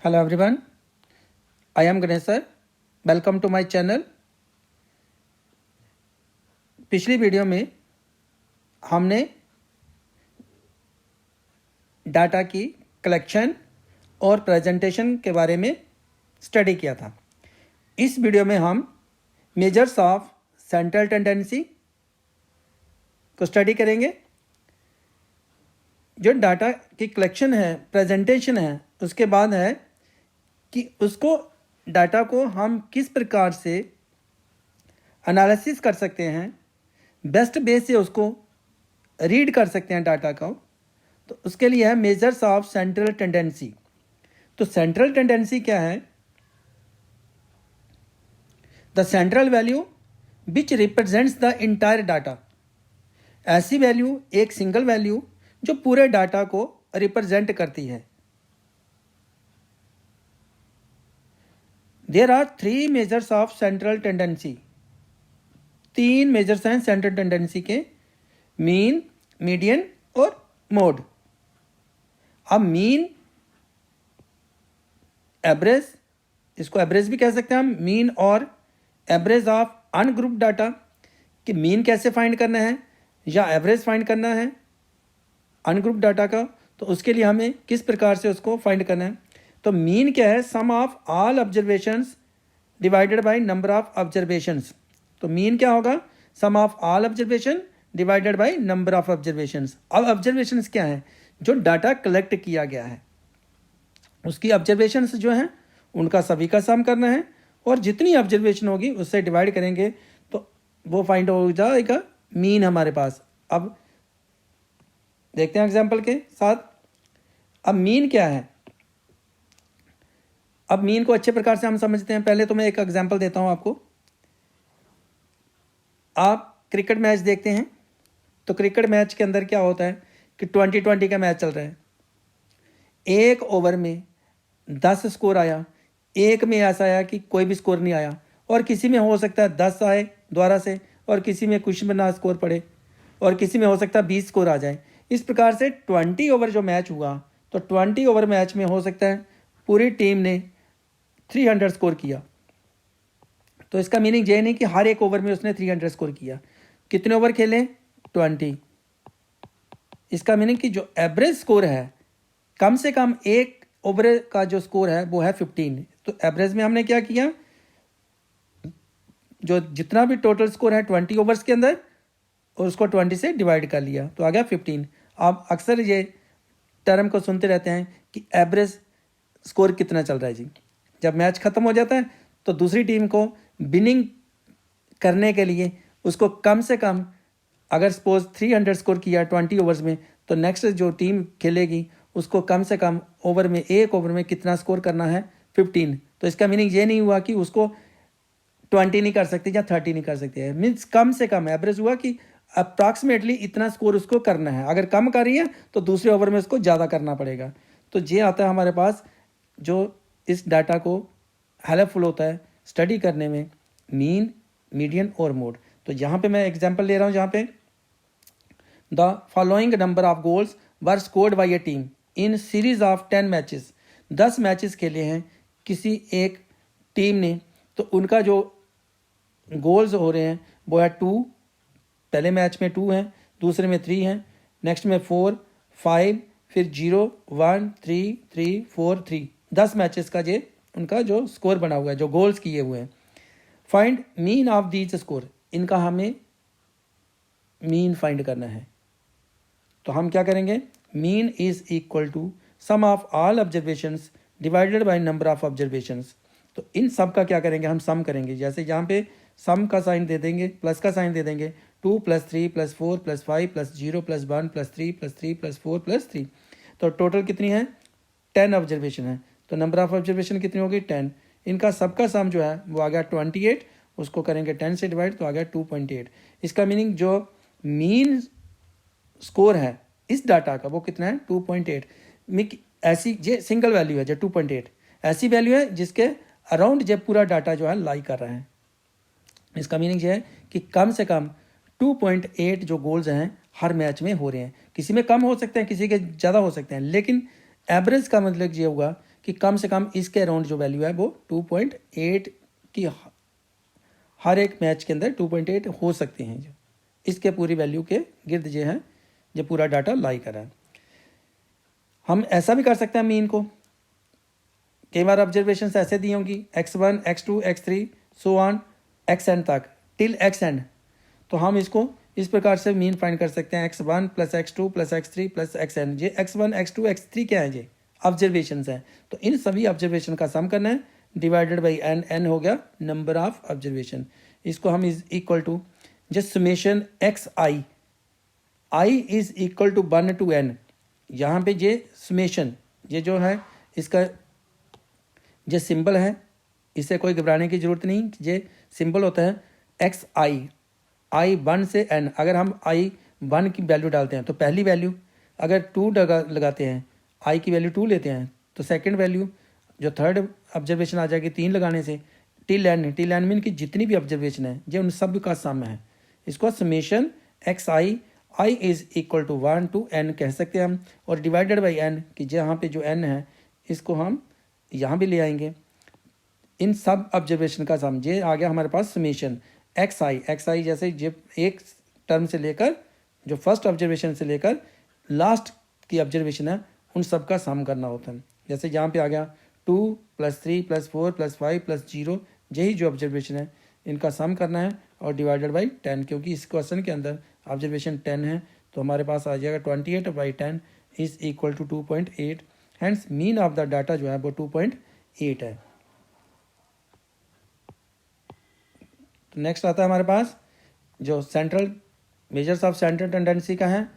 Hello everyone, I am Ganesh sir. Welcome to my channel. पिछली video में हमने data की कलेक्शन और प्रेजेंटेशन के बारे में स्टडी किया था। इस वीडियो में हम मेजर्स ऑफ सेंट्रल टेंडेंसी को स्टडी करेंगे। जो डाटा की कलेक्शन है, प्रेजेंटेशन है, उसके बाद है कि उसको डाटा को हम किस प्रकार से एनालिसिस कर सकते हैं, बेस्ट वे से उसको रीड कर सकते हैं डाटा को। तो उसके लिए है मेजर्स ऑफ सेंट्रल टेंडेंसी। तो सेंट्रल टेंडेंसी क्या है? The central value which represents the entire data. ऐसी वैल्यू, एक सिंगल वैल्यू जो पूरे डाटा को रिप्रेजेंट करती है। There are 3 measures of central tendency. 3 measures हैं सेंट्रल टेंडेंसी के, मीन, मीडियन और मोड। अब मीन, एवरेज, इसको एवरेज भी कह सकते हैं हम, मीन और एवरेज ऑफ अनग्रुप डाटा। कि मीन कैसे फाइंड करना है या एवरेज फाइंड करना है अनग्रुप डाटा का, तो उसके लिए हमें किस प्रकार से उसको फाइंड करना है। तो मीन क्या है? Sum of all observations divided by number of observations. तो मीन क्या होगा? Sum of all observation divided by number of observations. अब ऑब्जर्वेशंस क्या है? जो डाटा कलेक्ट किया गया है उसकी ऑब्जर्वेशंस जो हैं उनका सभी का सम करना है, और जितनी ऑब्जर्वेशन होगी उससे डिवाइड करेंगे तो वो फाइंड हो जाएगा मीन हमारे पास। अब देखते हैं एग्जाम्पल के साथ। अब मीन क्या है? अब मीन को अच्छे प्रकार से हम समझते हैं। पहले तो मैं एक एग्जाम्पल देता हूं आपको। आप क्रिकेट मैच देखते हैं तो क्रिकेट मैच के अंदर क्या होता है कि 20-20 का मैच चल रहा है। एक ओवर में 10 स्कोर आया, एक में ऐसा आया कि कोई भी स्कोर नहीं आया, और किसी में हो सकता है 10 आए द्वारा से, और किसी में कुछ में ना स्कोर पड़े, और किसी में हो सकता है 20 स्कोर आ जाए। इस प्रकार से 20 ओवर जो मैच हुआ, तो 20 ओवर मैच में हो सकता है पूरी टीम ने 300 स्कोर किया। तो इसका मीनिंग ये नहीं कि हर एक ओवर में उसने 300 स्कोर किया। कितने ओवर खेले? 20। इसका मीनिंग कि जो एवरेज स्कोर है, कम से कम एक ओवर का जो स्कोर है वो है 15। तो एवरेज में हमने क्या किया? जो जितना भी टोटल स्कोर है 20 ओवर्स के अंदर, और उसको 20 से डिवाइड कर लिया तो आ गया 15। आप अक्सर ये टर्म को सुनते रहते हैं कि एवरेज स्कोर कितना चल रहा है जी। जब मैच ख़त्म हो जाता है तो दूसरी टीम को विनिंग करने के लिए उसको कम से कम, अगर सपोज 300 स्कोर किया 20 ओवर्स में, तो नेक्स्ट जो टीम खेलेगी उसको कम से कम ओवर में, एक ओवर में कितना स्कोर करना है? 15। तो इसका मीनिंग ये नहीं हुआ कि उसको 20 नहीं कर सकती या 30 नहीं कर सकती है। मीन्स कम से कम एवरेज हुआ कि अप्रॉक्सीमेटली इतना स्कोर उसको करना है। अगर कम कर रही है तो दूसरे ओवर में उसको ज़्यादा करना पड़ेगा। तो ये आता है हमारे पास, जो इस डाटा को हेल्पफुल होता है स्टडी करने में, मीन, मीडियन और मोड। तो यहाँ पे मैं एग्जांपल ले रहा हूँ, जहाँ पे the following number of goals were scored bye A team in series of 10 matches. 10 matches खेले हैं किसी एक टीम ने, तो उनका जो गोल्स हो रहे हैं वो है 2। पहले मैच में 2 हैं, दूसरे में 3 हैं, नेक्स्ट में 4, 5, फिर 0, 1, 3, 3, 4, 3। 10 मैचेस का ये उनका जो स्कोर बना हुआ है, जो गोल्स किए हुए हैं। Find mean of these score. इनका हमें मीन फाइंड करना है। तो हम क्या करेंगे? Mean is equal to sum of all observations divided by number of observations. तो इन सब का क्या करेंगे? हम सम करेंगे। जैसे यहाँ पे सम का साइन दे देंगे, प्लस का साइन दे देंगे, 2 + 3 + 4 + 5 + 0 + 1 + 3 + 3 + 4 + 3। तो टोटल कितनी है? 10 ऑब्जर्वेशन है। तो नंबर ऑफ ऑब्जर्वेशन कितनी होगी? 10। इनका सबका सम जो है वो आ गया 28। उसको करेंगे 10 से डिवाइड तो आ गया 2.8। इसका मीनिंग जो मीन स्कोर है इस डाटा का वो कितना है? 2.8। ऐसी ये सिंगल वैल्यू है जो 2.8, ऐसी वैल्यू है जिसके अराउंड जब पूरा डाटा जो है लाई कर रहा है। इसका मीनिंग ये है कि कम से कम 2.8 जो गोल्स हैं हर मैच में हो रहे हैं। किसी में कम हो सकते हैं, किसी के ज़्यादा हो सकते हैं, लेकिन एवरेज का मतलब ये होगा कि कम से कम इसके अराउंड जो वैल्यू है वो 2.8 की हर एक मैच के अंदर 2.8 हो सकते हैं। जो इसके पूरी वैल्यू के गिर्द जो है जो पूरा डाटा लाई कर रहा है। हम ऐसा भी कर सकते हैं मीन को, कई बार ऑब्जर्वेशन ऐसे दी होंगी x1 x2 x3 so on xn तक टिल xn, तो हम इसको इस प्रकार से मीन फाइंड कर सकते हैं x1 plus x2 plus x3 plus xn। ये x1 x2 x3 क्या है, ये ऑब्जर्वेशन है। तो इन सभी ऑब्जर्वेशन का सम करना है डिवाइडेड बाई n, n हो गया नंबर ऑफ ऑब्जर्वेशन। इसको हम is equal to just summation x i is equal to 1 to n। यहाँ पे ये समेशन ये जो है इसका ये सिंबल है, इससे कोई घबराने की ज़रूरत नहीं। ये सिंबल होता है एक्स आई 1 से n। अगर हम आई 1 की वैल्यू डालते हैं तो पहली वैल्यू अगर 2 लगाते हैं, आई की वैल्यू 2 लेते हैं तो सेकंड वैल्यू जो थर्ड ऑब्जर्वेशन आ जाएगी 3 लगाने से टिल एन मीन की जितनी भी ऑब्जर्वेशन है ये उन सब का सम है। इसको summation x i is equal to 1 to n कह सकते हैं हम, और डिवाइडेड बाई n कि जहाँ पे जो n है इसको हम यहाँ भी ले आएंगे। इन सब ऑब्जर्वेशन का सम ये आ गया हमारे पास समेशन एक्स आई जैसे ये एक टर्म से लेकर जो फर्स्ट ऑब्जर्वेशन से लेकर लास्ट की ऑब्जर्वेशन है उन सब का सम करना होता है। जैसे यहाँ पे आ गया 2 + 3 + 4 + 5 + 0, यही जो ऑब्जर्वेशन है इनका सम करना है और डिवाइडेड बाई 10, क्योंकि इस क्वेश्चन के अंदर ऑब्जर्वेशन 10 है तो हमारे पास आ जाएगा 28/10 is equal to 2.8। Hence mean of the data जो है वो 2.8 है। तो नेक्स्ट आता है हमारे पास जो central measures of central tendency का है।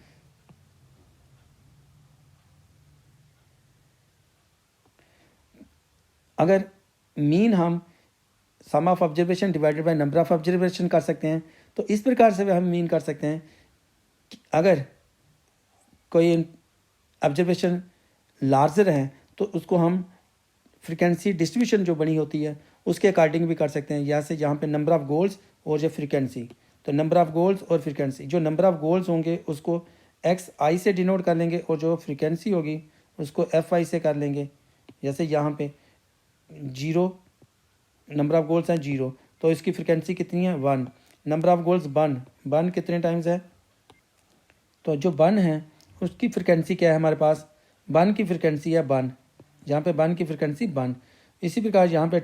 अगर मीन हम sum of observation divided by number of observation कर सकते हैं तो इस प्रकार से हम मीन कर सकते हैं कि अगर कोई ऑब्जर्वेशन लार्जर है तो उसको हम फ्रीक्वेंसी डिस्ट्रीब्यूशन जो बनी होती है उसके अकॉर्डिंग भी कर सकते हैं। यहाँ से जहाँ पे नंबर ऑफ गोल्स और जो फ्रीक्वेंसी, तो नंबर ऑफ गोल्स और फ्रीक्वेंसी, जो नंबर ऑफ गोल्स होंगे उसको एक्स आई से डिनोट कर लेंगे और जो फ्रीक्वेंसी होगी उसको एफ आई से कर लेंगे। जैसे यहाँ पे 0 नंबर ऑफ गोल्स हैं 0 तो इसकी फ्रीक्वेंसी कितनी है 1। नंबर ऑफ गोल्स 1 कितने टाइम्स है, तो जो 1 है उसकी फ्रीक्वेंसी क्या है हमारे पास 1 की फ्रीक्वेंसी है 1, जहाँ पे 1 की फ्रीक्वेंसी 1। इसी प्रकार यहाँ पे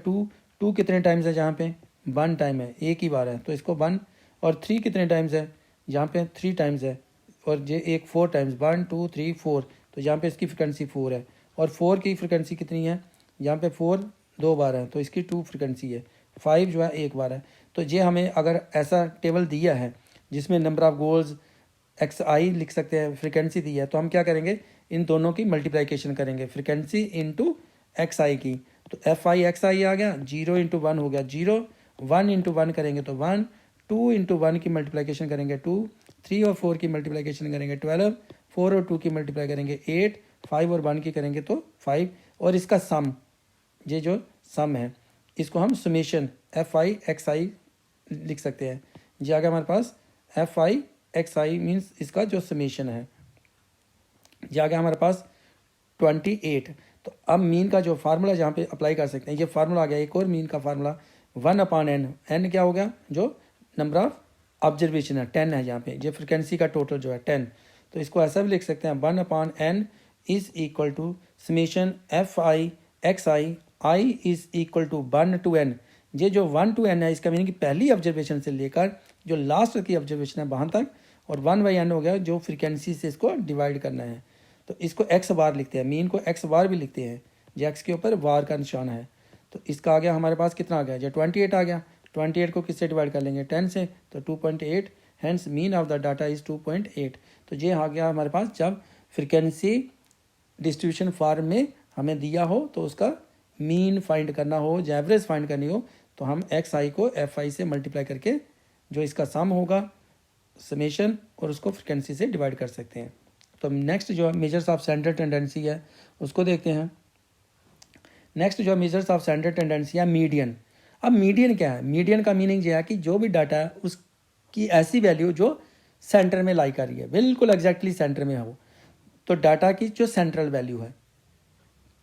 2 कितने टाइम्स है, जहाँ पे 1 टाइम है एक ही बार है तो इसको 1। और 3 कितने टाइम्स है, यहाँ पे 3 टाइम्स है और ये एक 4 टाइम्स 1 2 3 4 तो यहाँ पे इसकी फ्रीक्वेंसी 4 है। और 4 की फ्रीक्वेंसी कितनी है, यहाँ पे 4 2 बार है तो इसकी 2 फ्रीक्वेंसी है। 5 जो है 1 बार है। तो ये हमें अगर ऐसा टेबल दिया है जिसमें number of goals x i लिख सकते हैं, फ्रीक्वेंसी दी है, तो हम क्या करेंगे इन दोनों की मल्टीप्लिकेशन करेंगे फ्रीक्वेंसी इंटू एक्स आई की। तो एफ आई एक्स आई आ गया 0 × 1 हो गया 0, 1 × 1 करेंगे तो 1, 2 × 1 की मल्टीप्लिकेशन करेंगे 2, 3 और 4 की मल्टीप्लिकेशन करेंगे 12, 4 और 2 की मल्टीप्लाई करेंगे 8, 5 और 1 की करेंगे तो 5। और इसका सम ये जो सम है इसको हम summation f i x i लिख सकते हैं। ये आ गया हमारे पास f i x i means इसका जो समेशन है ये आ गया हमारे पास 28। तो अब मीन का जो फार्मूला जहाँ पे अप्लाई कर सकते हैं, ये फार्मूला आ गया एक और मीन का फार्मूला 1/n। n क्या हो गया, जो नंबर ऑफ ऑब्जर्वेशन है 10 है, यहाँ पे ये फ्रिक्वेंसी का टोटल जो है 10। तो इसको ऐसा भी लिख सकते हैं 1/n is equal to summation f i x i is equal to 1 to n। ये जो 1 to n है इसका मीनिंग कि पहली ऑब्जर्वेशन से लेकर जो लास्ट की ऑब्जर्वेशन है वहाँ तक, और 1/n हो गया जो फ्रीक्वेंसी से इसको डिवाइड करना है। तो इसको एक्स बार लिखते हैं, मीन को एक्स बार भी लिखते हैं, जो एक्स के ऊपर वार का निशान है। तो इसका आ गया हमारे पास कितना आ गया, जो 28 आ गया। 28 को किससे डिवाइड कर लेंगे 10 से, तो 2.8। Hence mean of the data is 2.8। तो ये आ गया हमारे पास जब फ्रिक्वेंसी डिस्ट्रीब्यूशन फॉर्म में हमें दिया हो तो उसका मीन फाइंड करना हो, जो एवरेज फाइंड करनी हो, तो हम एक्स आई को एफ आई से मल्टीप्लाई करके जो इसका सम होगा समेशन और उसको फ्रिक्वेंसी से डिवाइड कर सकते हैं। तो नेक्स्ट जो मेजर्स ऑफ सेंट्रल टेंडेंसी है उसको देखते हैं। नेक्स्ट जो मेजर्स ऑफ सेंट्रल टेंडेंसी है मीडियन। अब मीडियन क्या है, मीडियन का मीनिंग यह है कि जो भी डाटा है उसकी ऐसी वैल्यू जो सेंटर में लाई कर रही है, बिल्कुल एग्जैक्टली सेंटर में हो। तो डाटा की जो सेंट्रल वैल्यू है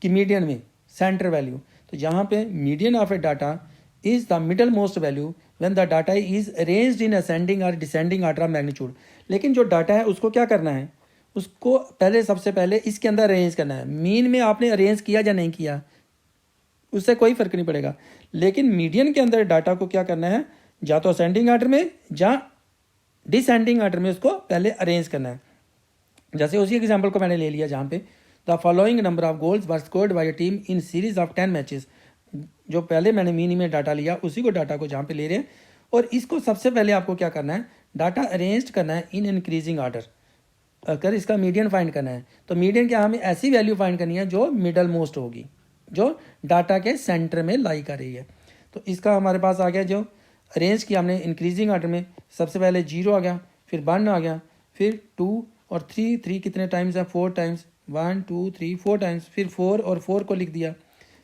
कि मीडियन में सेंटर वैल्यू। तो यहाँ पे median of A data is the middle most value when the data is arranged in ascending और डिसेंडिंग ऑर्डर ऑफ मैग्नीट्यूड। लेकिन जो डाटा है उसको क्या करना है, उसको पहले सबसे पहले इसके अंदर अरेंज करना है। मीन में आपने अरेंज किया या नहीं किया उससे कोई फर्क नहीं पड़ेगा, लेकिन मीडियन के अंदर डाटा को क्या करना है, या तो असेंडिंग ऑर्डर में या डिसेंडिंग ऑर्डर में उसको पहले अरेंज करना है। जैसे उसी एग्जाम्पल को मैंने ले लिया जहाँ पे the following number of goals were scored bye a team in series of 10 matches. जो पहले मैंने मीनी में डाटा लिया उसी को डाटा को जहाँ पे ले रहे हैं, और इसको सबसे पहले आपको क्या करना है, डाटा अरेंज करना है इन इंक्रीजिंग ऑर्डर। अगर इसका मीडियन फाइंड करना है तो मीडियन क्या हमें ऐसी वैल्यू फाइंड करनी है जो मिडल मोस्ट होगी, जो डाटा के सेंटर में लाई कर रही है। तो इसका हमारे पास आ गया, जो अरेंज किया हमने इंक्रीजिंग ऑर्डर में, सबसे पहले 0 आ गया, फिर 1 आ गया, फिर 2 और 3 कितने टाइम्स है, 4 टाइम्स, 1 2 3 4 टाइम्स, फिर 4 और 4 को लिख दिया,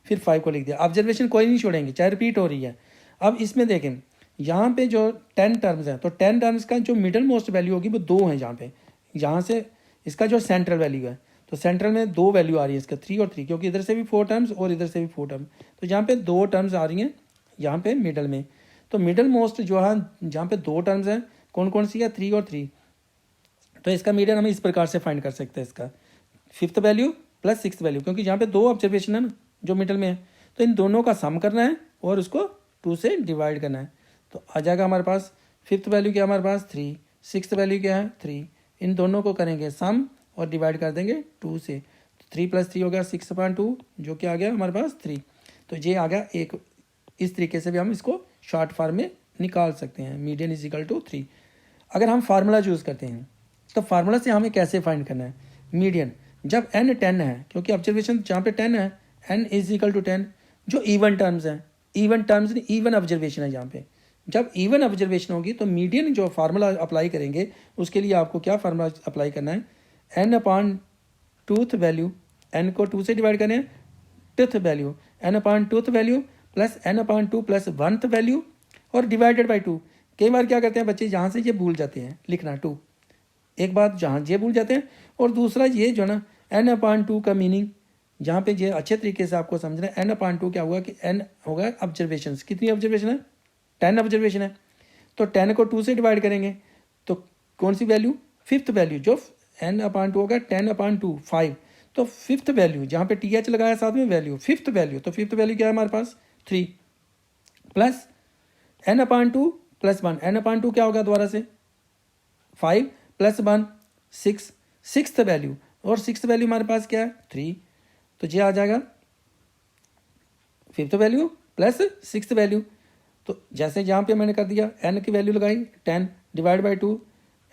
फिर 5 को लिख दिया। ऑब्जर्वेशन कोई नहीं छोड़ेंगे, चाहे रिपीट हो रही है। अब इसमें देखें यहाँ पे जो 10 टर्म्स हैं, तो 10 टर्म्स का जो मिडल मोस्ट वैल्यू होगी वो 2 है। यहाँ से इसका जो सेंट्रल वैल्यू है, तो सेंट्रल में 2 वैल्यू आ रही है इसका, 3 और 3, क्योंकि इधर से भी 4 टर्म्स और इधर से भी 4 टर्म्स, तो यहाँ पे 2 टर्म्स आ रही हैं यहाँ पे मिडल में। तो मिडल मोस्ट जो है जहाँ पे 2 टर्म्स हैं, कौन कौन सी है, 3 और 3। तो इसका मीडियन हम इस प्रकार से फाइंड कर सकते हैं, इसका 5th value plus 6th value, क्योंकि यहाँ पे 2 ऑब्जर्वेशन है ना जो मिडल में है, तो इन दोनों का सम करना है और उसको 2 से डिवाइड करना है। तो आ जाएगा हमारे पास 5th वैल्यू क्या, हमारे पास 3, 6th वैल्यू क्या है 3, इन दोनों को करेंगे सम और डिवाइड कर देंगे 2 से। 3 + 3 हो गया 6/2, जो कि आ गया हमारे पास 3। तो ये आ गया एक, इस तरीके से भी हम इसको शॉर्ट फॉर्म में निकाल सकते हैं, मीडियन = 3। अगर हम फार्मूला यूज़ करते हैं तो फार्मूला से हमें कैसे फाइंड करना है मीडियन, जब n 10 है, क्योंकि ऑब्जर्वेशन जहाँ पे 10 है, n = 10, जो इवन टर्म्स हैं, इवन टर्म्स नहीं इवन ऑब्जर्वेशन है, यहाँ पे जब इवन ऑब्जर्वेशन होगी तो मीडियन जो फार्मूला अप्लाई करेंगे उसके लिए आपको क्या फार्मूला अप्लाई करना है, n/2th वैल्यू, n को 2 से डिवाइड करें, 2th value, n/2th value plus n/2 plus 1th value और डिवाइडेड बाई 2। कई बार क्या करते हैं बच्चे, जहाँ से ये भूल जाते हैं लिखना 2, एक बात जहाँ ये भूल जाते हैं, और दूसरा ये जो ना n/2 का मीनिंग जहाँ पे ये अच्छे तरीके से आपको समझना है। n/2 क्या होगा कि n होगा ऑब्जर्वेशन, कितनी ऑब्जर्वेशन है, 10 ऑब्जर्वेशन है, तो 10 को 2 से डिवाइड करेंगे तो कौन सी वैल्यू, 5th वैल्यू, जो n/2 होगा 10/2 5, तो 5th वैल्यू जहाँ पे th लगाया साथ में वैल्यू 5th वैल्यू, तो 5th वैल्यू क्या है हमारे पास 3 प्लस n/2 प्लस 1, n/2 क्या होगा दोबारा से 5 प्लस 1 6, 6th वैल्यू, और 6th वैल्यू हमारे पास क्या है 3, तो ये आ जाएगा 5th value plus 6th value. तो जैसे यहाँ पे मैंने कर दिया, n की वैल्यू लगाई 10 divide by 2,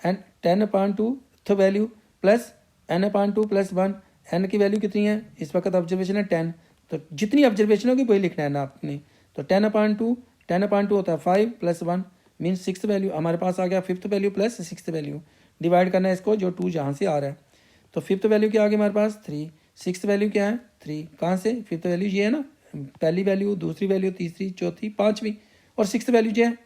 n 10/2th value plus n/2 plus 1, n की वैल्यू कितनी है इस वक्त ऑब्जर्वेशन है 10, तो जितनी ऑब्जर्वेशन होगी वही लिखना है ना आपने। तो 10/2 होता है 5 प्लस 1 मीन 6th वैल्यू, हमारे पास आ गया 5th value plus 6th value, divide करना है इसको, जो 2 जहाँ से आ रहा है, तो 5th वैल्यू क्या आ गई हमारे पास 3, 6th वैल्यू क्या है 3, कहाँ से 5th वैल्यू ये है ना, पहली वैल्यू, दूसरी वैल्यू, तीसरी, चौथी, पाँचवीं, और 6th वैल्यू ये है,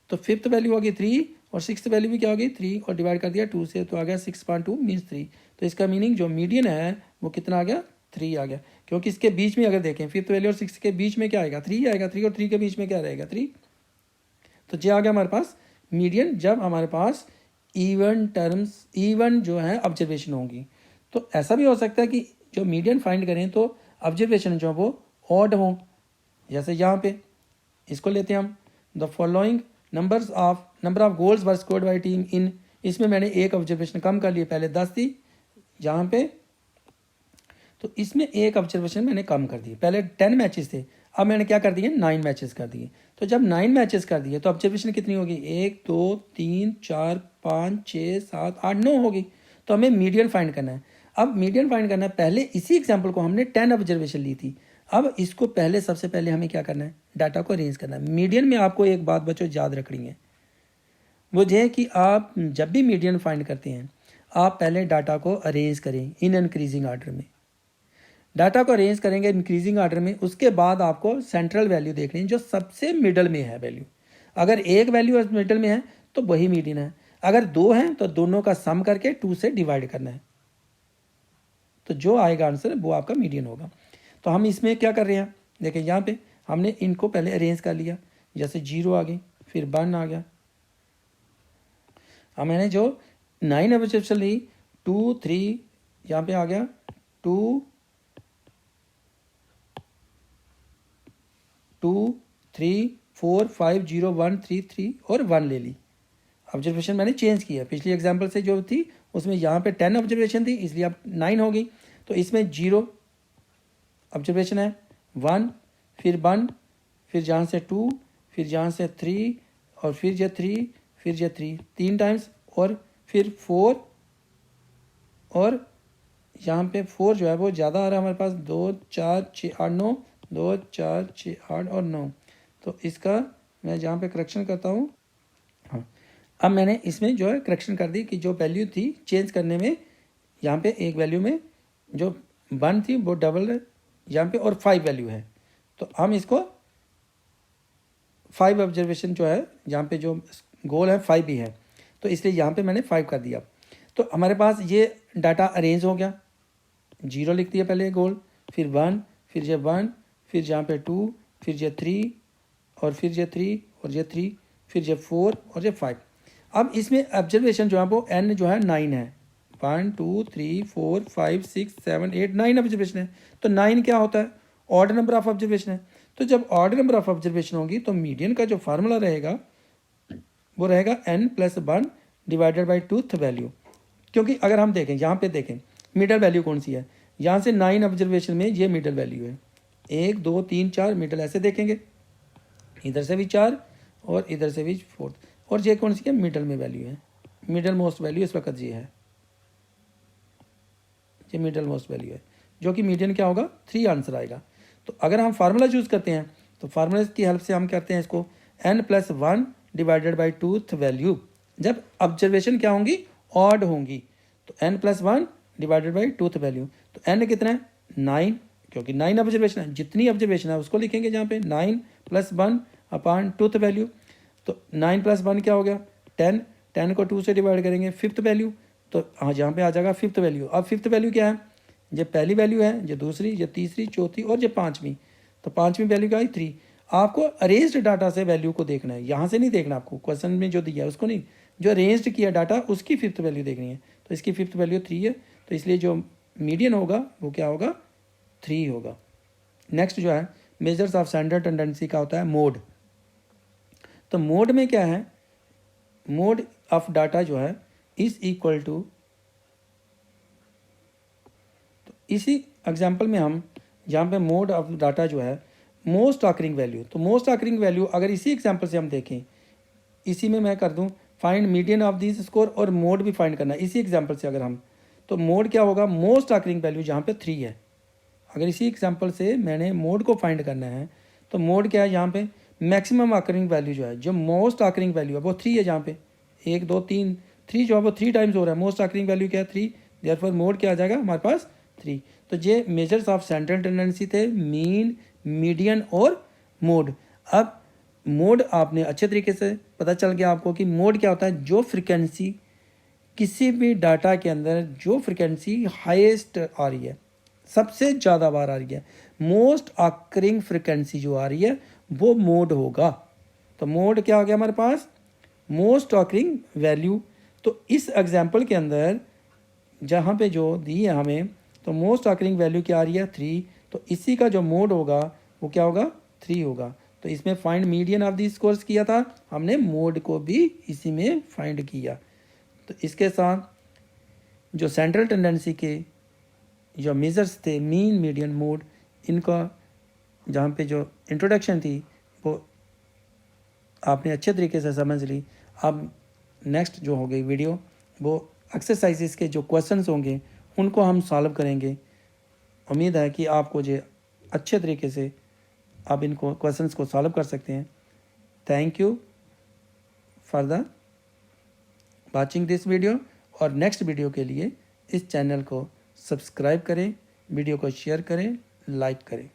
तो 5th वैल्यू होगी 3 और 6th वैल्यू भी क्या होगी 3, और डिवाइड कर दिया 2 से, तो आ गया 6/2 मीन्स 3। तो इसका मीनिंग जो मीडियन है वो कितना आ गया 3 आ गया, क्योंकि इसके बीच में अगर देखें 5th वैल्यू और 6th के बीच में क्या आएगा 3 आएगा, 3 और 3 के बीच में क्या रहेगा 3, तो ये आ गया हमारे पास मीडियन जब हमारे पास इवन टर्म्स, इवन जो है ऑब्जर्वेशन होंगी। तो ऐसा भी हो सकता है कि जो मीडियन फाइंड करें तो ऑब्जर्वेशन जो वो ऑड हों, जैसे यहाँ पे इसको लेते हैं हम, the following number of goals were scored by team in, इसमें मैंने एक ऑब्जर्वेशन कम कर लिए, पहले 10 थी यहाँ पे, तो इसमें एक ऑब्जर्वेशन मैंने कम कर दी, पहले 10 मैचेस थे, अब मैंने क्या कर दिए 9 मैचेस कर दिए। तो जब 9 मैचेस कर दिए तो ऑब्जर्वेशन कितनी होगी 1 2 3 4 5 6 7 8 9 होगी, तो हमें मीडियन फाइंड करना है। अब मीडियन फाइंड करना है, पहले इसी एग्जाम्पल को हमने 10 ऑब्जर्वेशन ली थी, अब इसको पहले सबसे पहले हमें क्या करना है डाटा को अरेंज करना है। मीडियन में आपको एक बात बच्चों याद रखनी है, वो ये है कि आप जब भी मीडियन फाइंड करते हैं आप पहले डाटा को अरेंज करें इन इंक्रीजिंग ऑर्डर में, डाटा को अरेंज करेंगे इंक्रीजिंग ऑर्डर में, उसके बाद आपको सेंट्रल वैल्यू देखनी है जो सबसे मिडल में है वैल्यू, अगर एक वैल्यू मिडल में है तो वही मीडियन है, अगर 2 हैं तो दोनों का सम करके 2 से डिवाइड करना है, तो जो आएगा आंसर वो आपका मीडियन होगा। तो हम इसमें क्या कर रहे हैं, देखें यहाँ पे हमने इनको पहले अरेंज कर लिया, जैसे 0 आ गई, फिर 1 आ गया। अब मैंने जो 9 ऑब्जर्वेशन ली, 2 3 यहाँ पे आ गया, 2 3 4 5 0 1 3 3 और 1 ले ली। ऑब्जर्वेशन मैंने चेंज किया, पिछली एग्जांपल से जो थी उसमें यहाँ पे 10 ऑब्जर्वेशन थी, इसलिए अब 9 हो गई। तो इसमें 0 ऑब्जर्वेशन है, 1, फिर 1, फिर जहाँ से 2, फिर जहाँ से 3, और फिर ये 3, फिर ये 3 3 टाइम्स, और फिर 4, और यहाँ पे 4 जो है वो ज़्यादा आ रहा है हमारे पास, 2 4 6 8 9, 2 4 6 8 और 9। तो इसका मैं जहाँ पे करेक्शन करता हूँ, हाँ, अब मैंने इसमें जो है करेक्शन कर दी कि जो वैल्यू थी चेंज करने में, यहाँ पे एक वैल्यू में जो 1 थी वो डबल है यहाँ पे, और 5 वैल्यू है। तो हम इसको 5 ऑब्जर्वेशन जो है, यहाँ पे जो गोल है 5 ही है, तो इसलिए यहाँ पे मैंने 5 कर दिया। तो हमारे पास ये डाटा अरेंज हो गया, 0 लिख दिया पहले गोल, फिर 1, फिर ये 1, फिर यहाँ पे 2, फिर ये 3, और फिर ये 3, और ये 3, फिर ये 4 और ये 5। अब इसमें ऑब्जर्वेशन जो है वो n जो है 9 है, 1 2 3 4 5 6 7 8 9 ऑब्जर्वेशन है। तो 9 क्या होता है, ऑड नंबर ऑफ ऑब्जर्वेशन है। तो जब ऑड नंबर ऑफ ऑब्जर्वेशन होगी तो मीडियन का जो फार्मूला रहेगा वो रहेगा n+1 divided by tooth value. क्योंकि अगर हम देखें यहाँ पे देखें मिडल वैल्यू कौन सी है, यहाँ से 9 ऑब्जर्वेशन में ये मिडल वैल्यू है, 1 2 3 4 मिडल ऐसे देखेंगे, इधर से भी 4 और इधर से भी 4, और ये कौन सी है, मिडल में वैल्यू है, मिडल मोस्ट वैल्यू इस वक्त ये है, ये मिडल मोस्ट वैल्यू है, जो कि मीडियन क्या होगा 3 आंसर आएगा। तो अगर हम फार्मूला यूज़ करते हैं तो फार्मूला की हेल्प से हम करते हैं इसको n+1 divided by tooth value, जब ऑब्जर्वेशन क्या होंगी ऑड होंगी, तो n+1 divided by tooth value. तो n कितना है 9, क्योंकि 9 ऑब्जर्वेशन है, जितनी ऑब्जर्वेशन है उसको लिखेंगे जहाँ पे 9+1 अपॉन टूथ वैल्यू। तो 9+1 क्या हो गया 10, 10 को 2 से डिवाइड करेंगे, फिफ्थ वैल्यू, तो हाँ यहाँ पे आ जाएगा फिफ्थ वैल्यू। अब फिफ्थ वैल्यू क्या है, ये पहली वैल्यू है, ये दूसरी, ये तीसरी, चौथी और ये पाँचवीं। तो पाँचवीं वैल्यू क्या आई 3। आपको अरेंज्ड डाटा से वैल्यू को देखना है, यहाँ से नहीं देखना, आपको क्वेश्चन में जो दिया है उसको नहीं, जो अरेंज्ड किया डाटा उसकी फिफ्थ वैल्यू देखनी है। तो इसकी फिफ्थ वैल्यू 3 है, तो इसलिए जो मीडियन होगा वो क्या होगा 3 होगा। नेक्स्ट जो है मेजर्स ऑफ सेंटर टेंडेंसी का होता है मोड। तो मोड में क्या है, मोड ऑफ डाटा जो है इज इक्वल टू, तो इसी एग्जांपल में हम जहाँ पे मोड ऑफ डाटा जो है मोस्ट ऑकरिंग वैल्यू, तो मोस्ट ऑकरिंग वैल्यू अगर इसी एग्जांपल से हम देखें, इसी में मैं कर दूं find median of this score, और मोड भी फाइंड करना है इसी एग्जांपल से। अगर हम, तो मोड क्या होगा मोस्ट ऑकरिंग वैल्यू जहाँ पे 3 है, अगर इसी एग्जांपल से मैंने मोड को फाइंड करना है तो मोड क्या है, यहाँ पे मैक्सिमम ऑकरिंग वैल्यू जो है, जो मोस्ट ऑकरिंग वैल्यू है वो 3 है, जहाँ पे 1 2 3 3 जो है वो 3 टाइम्स हो रहा है, मोस्ट ऑकरिंग वैल्यू क्या है 3, देयरफॉर मोड क्या आ जाएगा हमारे पास 3। तो ये मेजर्स ऑफ सेंट्रल टेंडेंसी थे, मीन, मीडियन और मोड। अब मोड आपने अच्छे तरीके से पता चल गया आपको कि मोड क्या होता है, जो फ्रिक्वेंसी किसी भी डाटा के अंदर जो फ्रिक्वेंसी हाईएस्ट आ रही है, सबसे ज़्यादा बार आ रही है, मोस्ट ऑकरिंग फ्रिक्वेंसी जो आ रही है वो मोड होगा। तो मोड क्या आ गया हमारे पास मोस्ट ऑकरिंग वैल्यू। तो इस एग्जांपल के अंदर जहाँ पे जो दी है हमें, तो मोस्ट ऑकरिंग वैल्यू क्या आ रही है 3, तो इसी का जो मोड होगा वो क्या होगा 3 होगा। तो इसमें find median of the scores किया था हमने, मोड को भी इसी में फाइंड किया। तो इसके साथ जो सेंट्रल टेंडेंसी के जो मेजर्स थे मीन, मीडियन, मोड, इनका जहाँ पे जो इंट्रोडक्शन थी वो आपने अच्छे तरीके से समझ ली। अब नेक्स्ट जो हो गई वीडियो वो एक्सरसाइजेस के जो क्वेश्चंस होंगे उनको हम सॉल्व करेंगे। उम्मीद है कि आपको जो अच्छे तरीके से आप इनको क्वेश्चंस को सॉल्व कर सकते हैं। Thank you for the watching this video, और नेक्स्ट वीडियो के लिए इस चैनल को सब्सक्राइब करें, वीडियो को शेयर करें, लाइक करें।